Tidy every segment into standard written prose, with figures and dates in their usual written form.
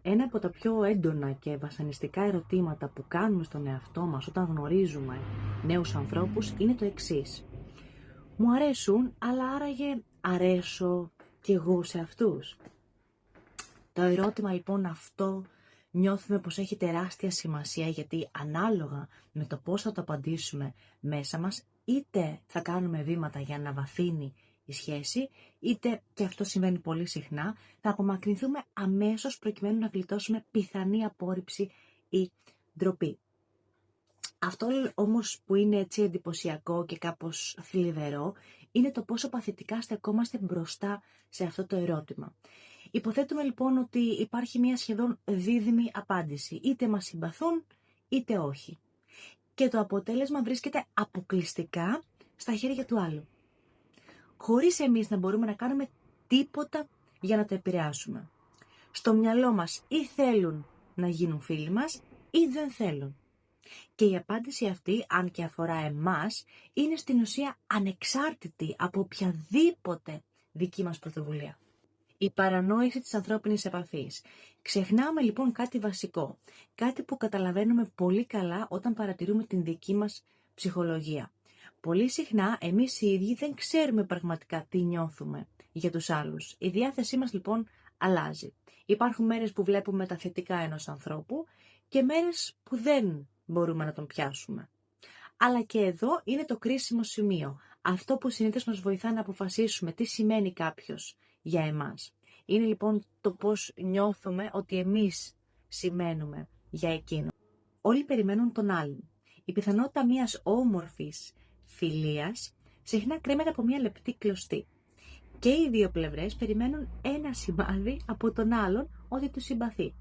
Ένα από τα πιο έντονα και βασανιστικά ερωτήματα που κάνουμε στον εαυτό μας όταν γνωρίζουμε νέους ανθρώπους είναι το εξής. Μου αρέσουν, αλλά άραγε αρέσω κι εγώ σε αυτούς? Το ερώτημα λοιπόν αυτό νιώθουμε πως έχει τεράστια σημασία, γιατί ανάλογα με το πώς θα το απαντήσουμε μέσα μας, είτε θα κάνουμε βήματα για να βαθύνει η σχέση, είτε, και αυτό συμβαίνει πολύ συχνά, θα απομακρυνθούμε αμέσως προκειμένου να γλιτώσουμε πιθανή απόρριψη ή ντροπή. Αυτό όμως που είναι έτσι εντυπωσιακό και κάπως θλιβερό είναι το πόσο παθητικά στεκόμαστε μπροστά σε αυτό το ερώτημα. Υποθέτουμε λοιπόν ότι υπάρχει μια σχεδόν δίδυμη απάντηση, είτε μας συμπαθούν είτε όχι. Και το αποτέλεσμα βρίσκεται αποκλειστικά στα χέρια του άλλου, χωρίς εμείς να μπορούμε να κάνουμε τίποτα για να το επηρεάσουμε. Στο μυαλό μας ή θέλουν να γίνουν φίλοι μας ή δεν θέλουν. Και η απάντηση αυτή, αν και αφορά εμάς, είναι στην ουσία ανεξάρτητη από οποιαδήποτε δική μας πρωτοβουλία. Η παρανόηση της ανθρώπινης επαφής. Ξεχνάμε λοιπόν κάτι βασικό, κάτι που καταλαβαίνουμε πολύ καλά όταν παρατηρούμε την δική μας ψυχολογία. Πολύ συχνά εμείς οι ίδιοι δεν ξέρουμε πραγματικά τι νιώθουμε για τους άλλους. Η διάθεσή μας λοιπόν αλλάζει. Υπάρχουν μέρες που βλέπουμε τα θετικά ενός ανθρώπου και μέρες που δεν μπορούμε να τον πιάσουμε. Αλλά και εδώ είναι το κρίσιμο σημείο. Αυτό που συνήθως μας βοηθά να αποφασίσουμε τι σημαίνει κάποιος για εμάς. Είναι λοιπόν το πώς νιώθουμε ότι εμείς σημαίνουμε για εκείνο. Όλοι περιμένουν τον άλλον. Η πιθανότητα μιας όμορφης φιλίας συχνά κρέμεται από μια λεπτή κλωστή. Και οι δύο πλευρές περιμένουν ένα σημάδι από τον άλλον ότι τους συμπαθεί,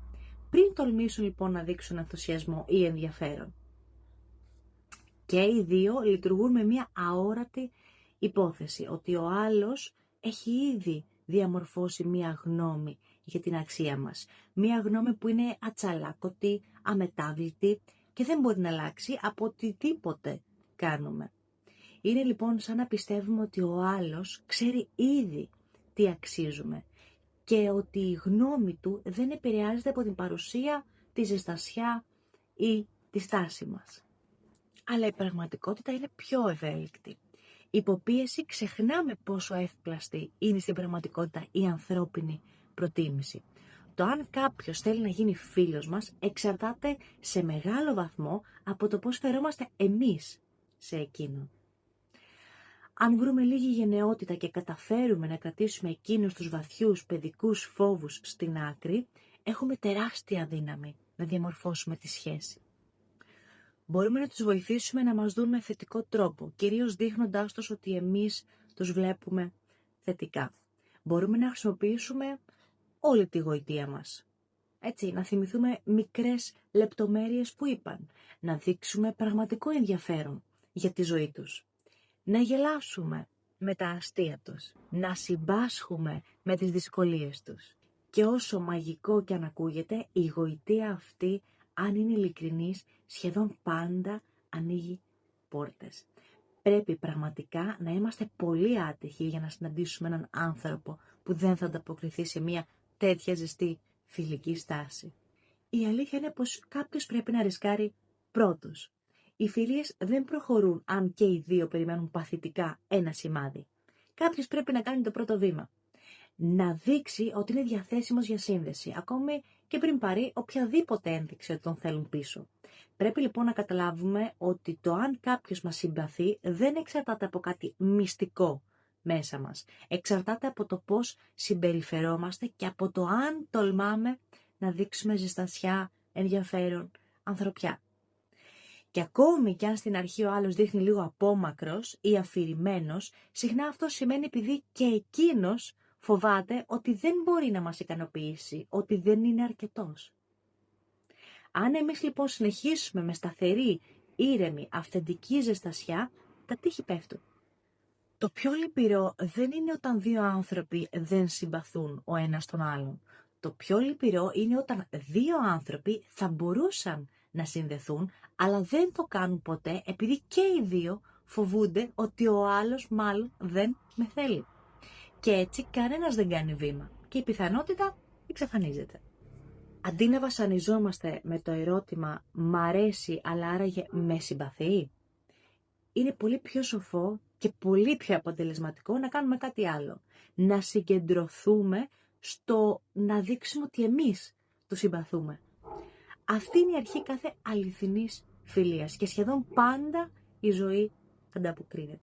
πριν τολμήσουν λοιπόν να δείξουν ενθουσιασμό ή ενδιαφέρον. Και οι δύο λειτουργούν με μια αόρατη υπόθεση, ότι ο άλλος έχει ήδη διαμορφώσει μια γνώμη για την αξία μας. Μια γνώμη που είναι ατσαλάκωτη, αμετάβλητη και δεν μπορεί να αλλάξει από οτιδήποτε κάνουμε. Είναι λοιπόν σαν να πιστεύουμε ότι ο άλλος ξέρει ήδη τι αξίζουμε και ότι η γνώμη του δεν επηρεάζεται από την παρουσία, τη ζεστασιά ή τη στάση μας. Αλλά η πραγματικότητα είναι πιο ευέλικτη. Υποπίεση ξεχνάμε πόσο εύπλαστη είναι στην πραγματικότητα η ανθρώπινη προτίμηση. Το αν κάποιος θέλει να γίνει φίλος μας εξαρτάται σε μεγάλο βαθμό από το πώς φερόμαστε εμείς σε εκείνον. Αν βρούμε λίγη γενναιότητα και καταφέρουμε να κρατήσουμε εκείνους τους βαθιούς παιδικούς φόβους στην άκρη, έχουμε τεράστια δύναμη να διαμορφώσουμε τη σχέση. Μπορούμε να τους βοηθήσουμε να μας δουν με θετικό τρόπο, κυρίως δείχνοντάς τους ότι εμείς τους βλέπουμε θετικά. Μπορούμε να χρησιμοποιήσουμε όλη τη γοητεία μας. Έτσι, να θυμηθούμε μικρές λεπτομέρειες που είπαν, να δείξουμε πραγματικό ενδιαφέρον για τη ζωή τους. Να γελάσουμε με τα αστεία τους, να συμπάσχουμε με τις δυσκολίες τους. Και όσο μαγικό και αν ακούγεται, η γοητεία αυτή, αν είναι ειλικρινής, σχεδόν πάντα ανοίγει πόρτες. Πρέπει πραγματικά να είμαστε πολύ άτυχοι για να συναντήσουμε έναν άνθρωπο που δεν θα ανταποκριθεί σε μια τέτοια ζεστή φιλική στάση. Η αλήθεια είναι πως κάποιος πρέπει να ρισκάρει πρώτος. Οι φιλίες δεν προχωρούν αν και οι δύο περιμένουν παθητικά ένα σημάδι. Κάποιος πρέπει να κάνει το πρώτο βήμα. Να δείξει ότι είναι διαθέσιμος για σύνδεση, ακόμη και πριν πάρει οποιαδήποτε ένδειξη ότι τον θέλουν πίσω. Πρέπει λοιπόν να καταλάβουμε ότι το αν κάποιος μας συμπαθεί δεν εξαρτάται από κάτι μυστικό μέσα μας. Εξαρτάται από το πώς συμπεριφερόμαστε και από το αν τολμάμε να δείξουμε ζεστασιά, ενδιαφέρον, ανθρωπιά. Και ακόμη κι αν στην αρχή ο άλλος δείχνει λίγο απόμακρος ή αφηρημένος, συχνά αυτό σημαίνει επειδή και εκείνος φοβάται ότι δεν μπορεί να μας ικανοποιήσει, ότι δεν είναι αρκετός. Αν εμείς λοιπόν συνεχίσουμε με σταθερή, ήρεμη, αυθεντική ζεστασιά, τα τείχη πέφτουν. Το πιο λυπηρό δεν είναι όταν δύο άνθρωποι δεν συμπαθούν ο ένας τον άλλον. Το πιο λυπηρό είναι όταν δύο άνθρωποι θα μπορούσαν να συνδεθούν, αλλά δεν το κάνουν ποτέ επειδή και οι δύο φοβούνται ότι ο άλλος μάλλον δεν με θέλει. Και έτσι κανένας δεν κάνει βήμα και η πιθανότητα εξαφανίζεται. Αντί να βασανιζόμαστε με το ερώτημα «Μ' αρέσει, αλλά άραγε με συμπαθεί», είναι πολύ πιο σοφό και πολύ πιο αποτελεσματικό να κάνουμε κάτι άλλο. Να συγκεντρωθούμε στο να δείξουμε ότι εμείς το συμπαθούμε. Αυτή είναι η αρχή κάθε αληθινής φιλίας και σχεδόν πάντα η ζωή ανταποκρίνεται.